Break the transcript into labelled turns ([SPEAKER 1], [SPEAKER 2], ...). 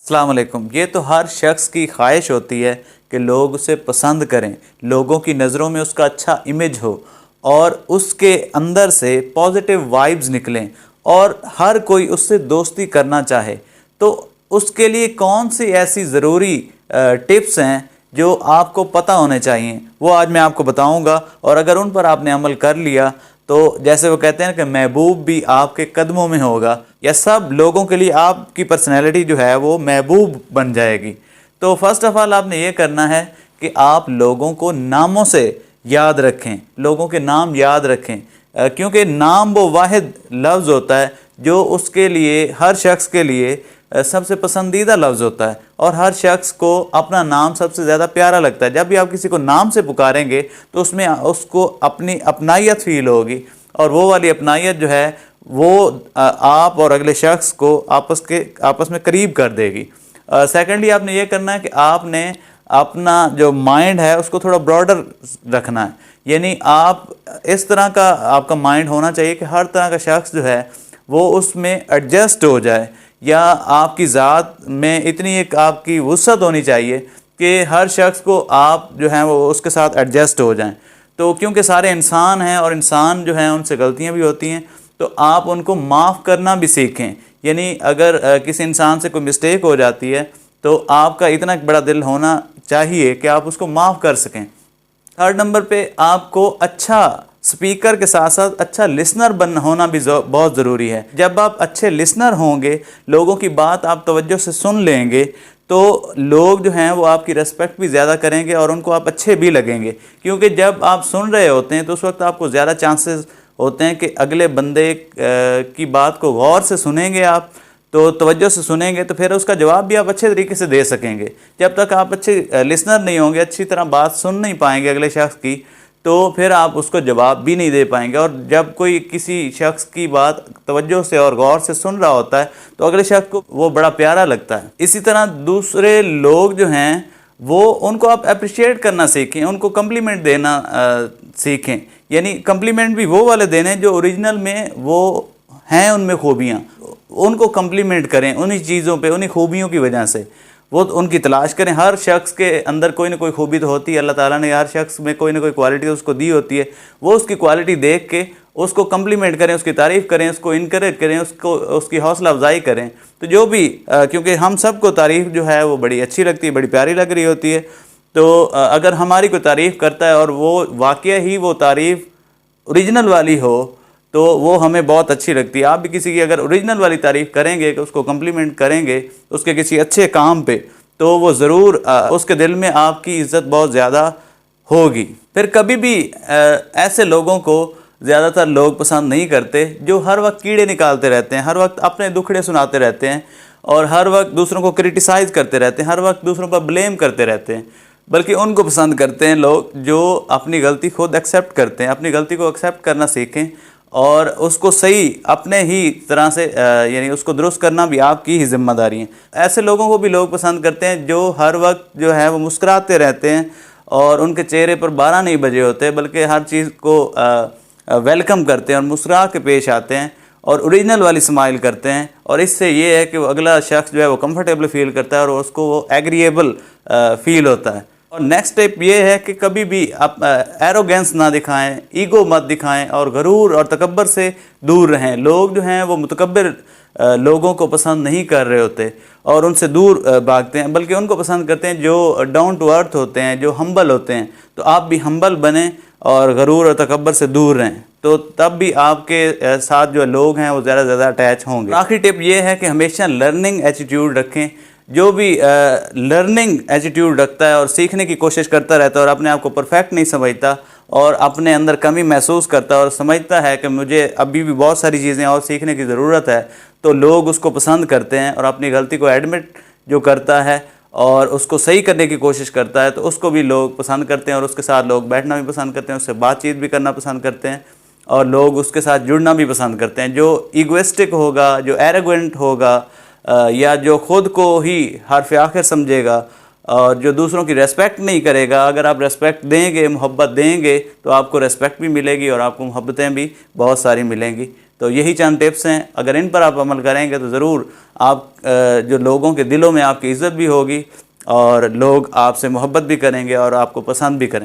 [SPEAKER 1] अस्सलाम वालेकुम। ये तो हर शख्स की ख्वाहिश होती है कि लोग उसे पसंद करें, लोगों की नज़रों में उसका अच्छा इमेज हो और उसके अंदर से पॉजिटिव वाइब्स निकलें और हर कोई उससे दोस्ती करना चाहे। तो उसके लिए कौन सी ऐसी ज़रूरी टिप्स हैं जो आपको पता होने चाहिए, वो आज मैं आपको बताऊंगा। और अगर उन पर आपने अमल कर लिया तो जैसे वो कहते हैं कि महबूब भी आपके कदमों में होगा, या सब लोगों के लिए आपकी पर्सनैलिटी जो है वो महबूब बन जाएगी। तो फर्स्ट ऑफ ऑल आपने ये करना है कि आप लोगों को नामों से याद रखें, लोगों के नाम याद रखें, क्योंकि नाम वो वाहिद लफ्ज़ होता है जो उसके लिए, हर शख्स के लिए सबसे पसंदीदा लफ्ज़ होता है और हर शख्स को अपना नाम सबसे ज़्यादा प्यारा लगता है। जब भी आप किसी को नाम से पुकारेंगे तो उसमें उसको अपनी अपनाइयत फील होगी और वो वाली अपनाइयत जो है वो आप और अगले शख्स को आपस में करीब कर देगी। सेकेंडली आपने ये करना है कि आपने अपना जो माइंड है उसको थोड़ा ब्रॉडर रखना है, यानी आप इस तरह का आपका माइंड होना चाहिए कि हर तरह का शख्स जो है वो उसमें एडजस्ट हो जाए, या आपकी ज़ात में इतनी एक आपकी वुसअत होनी चाहिए कि हर शख्स को आप जो हैं वो उसके साथ एडजस्ट हो जाएं। तो क्योंकि सारे इंसान हैं और इंसान जो हैं उनसे गलतियां भी होती हैं, तो आप उनको माफ़ करना भी सीखें। यानी अगर किसी इंसान से कोई मिस्टेक हो जाती है तो आपका इतना बड़ा दिल होना चाहिए कि आप उसको माफ़ कर सकें। थर्ड नंबर पे आपको अच्छा स्पीकर के साथ साथ अच्छा लिसनर होना भी बहुत ज़रूरी है। जब आप अच्छे लिसनर होंगे, लोगों की बात आप तवज्जो से सुन लेंगे, तो लोग जो हैं वो आपकी रेस्पेक्ट भी ज़्यादा करेंगे और उनको आप अच्छे भी लगेंगे। क्योंकि जब आप सुन रहे होते हैं तो उस वक्त आपको ज़्यादा चांसेस होते हैं कि अगले बंदे की बात को गौर से सुनेंगे, आप तो तवज्जो से सुनेंगे तो फिर उसका जवाब भी आप अच्छे तरीके से दे सकेंगे। जब तक आप अच्छे लिसनर नहीं होंगे, अच्छी तरह बात सुन नहीं पाएंगे अगले शख्स की, तो फिर आप उसको जवाब भी नहीं दे पाएंगे। और जब कोई किसी शख्स की बात तवज्जो से और गौर से सुन रहा होता है तो अगले शख्स को वो बड़ा प्यारा लगता है। इसी तरह दूसरे लोग जो हैं वो उनको आप अप्रिशिएट करना सीखें, उनको कम्प्लीमेंट देना सीखें। यानी कम्प्लीमेंट भी वो वाले देने जो ओरिजिनल में वो हैं, उनमें खूबियाँ, उनको कम्प्लीमेंट करें उन्हीं चीज़ों पे, उन्हीं खूबियों की वजह से वो उनकी तलाश करें। हर शख्स के अंदर कोई ना कोई खूबी तो होती है, अल्लाह ताला ने हर शख्स में कोई ना कोई क्वालिटी उसको दी होती है। वो उसकी क्वालिटी देख के उसको कम्प्लीमेंट करें, उसकी तारीफ़ करें, उसको इनकरेज करें, उसकी हौसला अफजाई करें। तो जो भी क्योंकि हम सबको तारीफ़ जो है वो बड़ी अच्छी लगती है, बड़ी प्यारी लग रही होती है। तो अगर हमारी कोई तारीफ़ करता है और वो वाकई ही वो तारीफ़ ओरिजिनल वाली हो तो वो हमें बहुत अच्छी लगती है। आप भी किसी की अगर ओरिजिनल वाली तारीफ़ करेंगे, कि उसको कम्प्लीमेंट करेंगे उसके किसी अच्छे काम पे, तो वो ज़रूर उसके दिल में आपकी इज़्ज़त बहुत ज़्यादा होगी। फिर कभी भी ऐसे लोगों को ज़्यादातर लोग पसंद नहीं करते जो हर वक्त कीड़े निकालते रहते हैं, हर वक्त अपने दुखड़े सुनाते रहते हैं और हर वक्त दूसरों को क्रिटिसाइज़ करते रहते हैं, हर वक्त दूसरों पर ब्लेम करते रहते हैं। बल्कि उनको पसंद करते हैं लोग जो अपनी गलती खुद एक्सेप्ट करते हैं। अपनी गलती को एक्सेप्ट करना सीखें और उसको सही अपने ही तरह से यानी उसको दुरुस्त करना भी आपकी ही जिम्मेदारी है। ऐसे लोगों को भी लोग पसंद करते हैं जो हर वक्त जो है वो मुस्कुराते रहते हैं और उनके चेहरे पर 12 नहीं बजे होते, बल्कि हर चीज़ को वेलकम करते हैं और मुस्कुरा के पेश आते हैं और ओरिजिनल वाली स्माइल करते हैं। और इससे ये है कि वो अगला शख्स जो है वो कंफर्टेबल फील करता है और उसको वो एग्रीएबल फील होता है। और नेक्स्ट स्टेप ये है कि कभी भी आप एरोगेंस ना दिखाएं, ईगो मत दिखाएं और गरूर और तकब्बर से दूर रहें। लोग जो हैं वो मुतकब्बिर लोगों को पसंद नहीं कर रहे होते और उनसे दूर भागते हैं, बल्कि उनको पसंद करते हैं जो डाउन टू अर्थ होते हैं, जो हम्बल होते हैं। तो आप भी हम्बल बनें और गरूर और तकब्बर से दूर रहें, तो तब भी आपके साथ जो लोग हैं वो ज़्यादा से ज़्यादा अटैच होंगे। आखिरी टिप ये है कि हमेशा लर्निंग एटीट्यूड रखें। जो भी लर्निंग एटीट्यूड रखता है और सीखने की कोशिश करता रहता है और अपने आप को परफेक्ट नहीं समझता और अपने अंदर कमी महसूस करता है और समझता है कि मुझे अभी भी बहुत सारी चीज़ें और सीखने की ज़रूरत है, तो लोग उसको पसंद करते हैं। और अपनी गलती को एडमिट जो करता है और उसको सही करने की कोशिश करता है तो उसको भी लोग पसंद करते हैं और उसके साथ लोग बैठना भी पसंद करते हैं, उससे बातचीत भी करना पसंद करते हैं और लोग उसके साथ जुड़ना भी पसंद करते हैं। जो ईगोइस्टिक होगा, जो एरोगेंट होगा या जो ख़ुद को ही हर्फ आखिर समझेगा और जो दूसरों की रेस्पेक्ट नहीं करेगा, अगर आप रेस्पेक्ट देंगे, मोहब्बत देंगे तो आपको रेस्पेक्ट भी मिलेगी और आपको मोहब्बतें भी बहुत सारी मिलेंगी। تو یہی چند ٹپس ہیں، اگر ان پر آپ عمل کریں گے تو ضرور آپ جو لوگوں کے دلوں میں آپ کی عزت بھی ہوگی اور لوگ آپ سے محبت بھی کریں گے اور آپ کو پسند بھی کریں گے۔